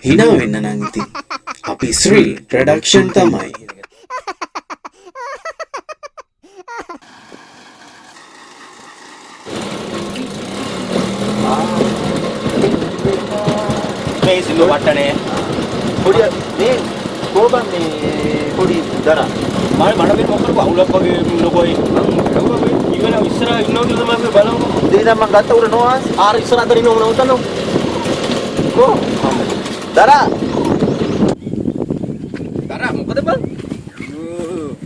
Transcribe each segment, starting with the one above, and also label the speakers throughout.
Speaker 1: hina wenna nan ithin අපි ශ්‍රී production තමයි.
Speaker 2: මේ සිල්ලෝ වට්ටනේ පොඩි මේ කොබන් මේ පොඩි දරා මම මේ මොකද අවුලක් වගේ ලොකෝයි මම ඉවන ඉස්සරහ ඉන්නවද තමයි බලමු දෙන්න මම ගත්ත උර නෝස් ආර ඉස්සරහ අතර ඉන්නව නෝතනෝ කො දරා මොකද බං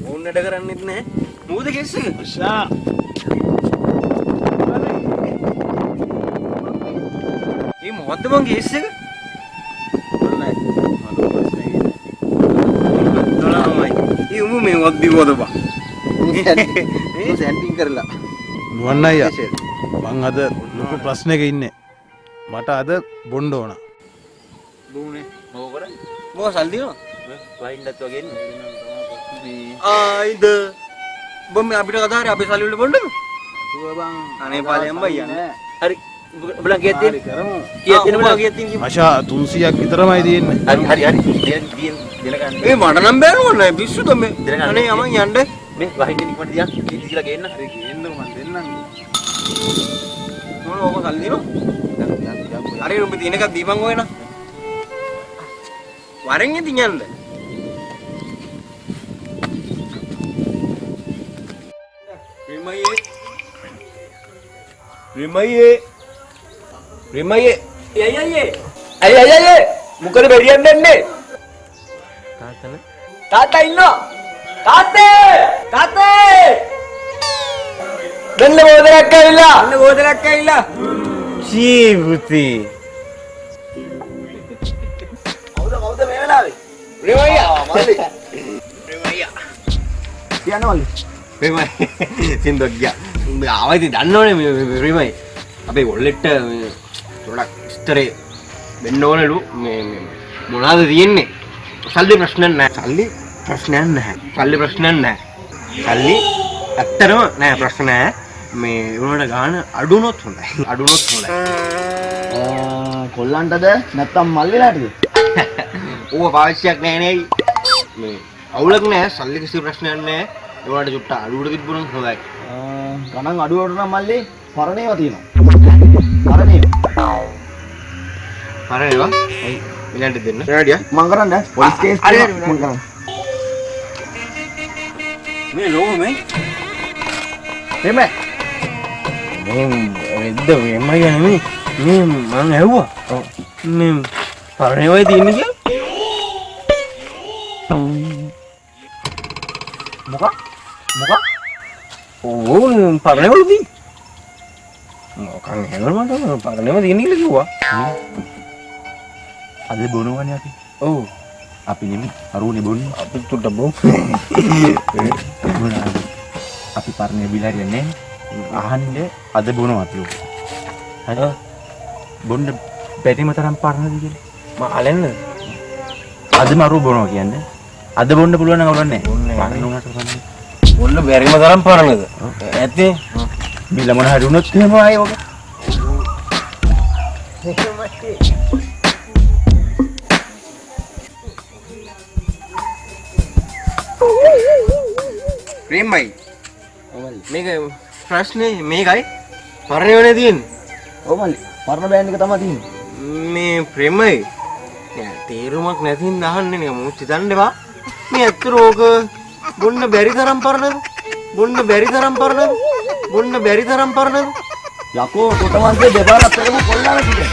Speaker 2: ඕන් නඩ කරන්නෙත් නැහැ මොකද කෙස් එක ෂා මේ මොකද්ද බං කෙස් එක මේ වක්දි මොකද බං මේ සෙන්ටිං කරලා
Speaker 3: නුවන් අයියා මං අද ලොකු ප්‍රශ්නයක ඉන්නේ මට අද බොණ්ඩ ඕන
Speaker 2: දුන්නේ මොකද කරන්නේ මොකක් සල්දිනවා වයින්ඩත් වගේ ඉන්නේ ආයිද බම් අපිට කතා හරි අපේ සල්ලි වල බොන්නද තුව බං අනේ පාලෙන් බයියන් හරි ඔබලා කීයක් තියෙන්නේ කරමු කීයක් තියෙනවද කීයක් තියෙන්නේ
Speaker 3: මෂා 300ක් විතරමයි තියෙන්නේ
Speaker 2: හරි දෙන ගන්න ඒ මට නම් බෑනෝ නෑ පිස්සුද මේ අනේ යමන් යන්න මේ වහින්න නිකමට දියක් දීලා ගේන්න හරි ගේන්න මන් දෙන්නම් මොන ඕක සල්ලි දිනෝ හරි උඹ තියෙන එකක් දීපන් ඔය නා වරෙන් ඉතින් යන්න රිමයේ අයියේ මොකද බෙරියක් දෙන්නේ තාත්තා ඉන්නෝ තාත්තේ දෙන්න බෝදලක් ඇවිල්ලා ජීවිතේ කවුද මේ වෙලාවේ රිමයියා කියනවා රිමයි සින්දෝ ගියා ආවා ඉතින් දන්නවනේ රිමයි අපේ වොල්ලෙට් පොඩක් ඉස්තරේ වෙන්න ඕනලු මේ මොනවාද තියෙන්නේ සල්ලි ප්‍රශ්නයක් නැහැ සල්ලි ඇත්තටම නෑ ප්‍රශ්න මේ උනට ගාන අඩුනොත් හොඳයි
Speaker 4: කොල්ලන්ටද නැත්තම් මල්ලිලාටද
Speaker 2: ඕව පාවිච්චියක් නෑ නේ මේ අවුලක් නෑ සල්ලි කිසි ප්‍රශ්නයක් නෑ ඒවට චුට්ට අඩුවට තිබුණොත් හොඳයි
Speaker 4: ගණන් අඩුවට නම් මල්ලි පරණේවා තියෙනවා
Speaker 2: පරණේවා මිලන්ට දෙන්න රෙඩියා
Speaker 4: මං කරන්න පොලිස් කේස් මං කරන්න
Speaker 2: මේ ලෝම මේ
Speaker 4: එමෙ
Speaker 2: මේ වෙද්ද එමයි නෙමෙයි මේ මං ඇහුවා මේ පරණේවයි තියෙන්නේ කියලා මොකක් ඕ පරණේවලුදී මොකන් හැමෝම මට පරණේව තියෙන්නේ කියලා කිව්වා
Speaker 4: අද බොනවනේ අපි
Speaker 2: ඔව්
Speaker 4: අපි නෙමෙයි අරුනේ බොන්නේ
Speaker 2: අපි තුඩ බොමු
Speaker 4: අපි පරණේ බිලාරිය නෑ අහන්නේ අද බොනවා අපි හරි බොන්න බැරිම තරම් පරණද කියලා
Speaker 2: මම අලෙන්න
Speaker 4: අද මරු බොනවා කියන්නේ අද බොන්න පුළුවන් නම් අවුලක් නෑ
Speaker 2: බොන්න බැරිම තරම් පරණද ඇත්තේ
Speaker 4: බිල මොන හරි වුණොත් එහෙම ආයේ ඔබ
Speaker 2: ප්‍රේමයි මේක ප්‍රශ්නේ මේකයි පරණේවනේ තියෙන්නේ
Speaker 4: ඔව් මල්ලි පරණ බෑන්ඩ් එක තමයි තියෙන්නේ
Speaker 2: මේ ප්‍රේමයි නෑ තේරුමක් නැතිනම් අහන්නේ නේ මොකද හිතන්න එපා මේ ඇත්තට ඕක බොන්න බැරි තරම් පරණද
Speaker 4: යකෝ තොටමන්ගේ දෙපාරක් එකම කොල්ලාන සිටින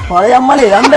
Speaker 4: පරයම්මලේ යන්න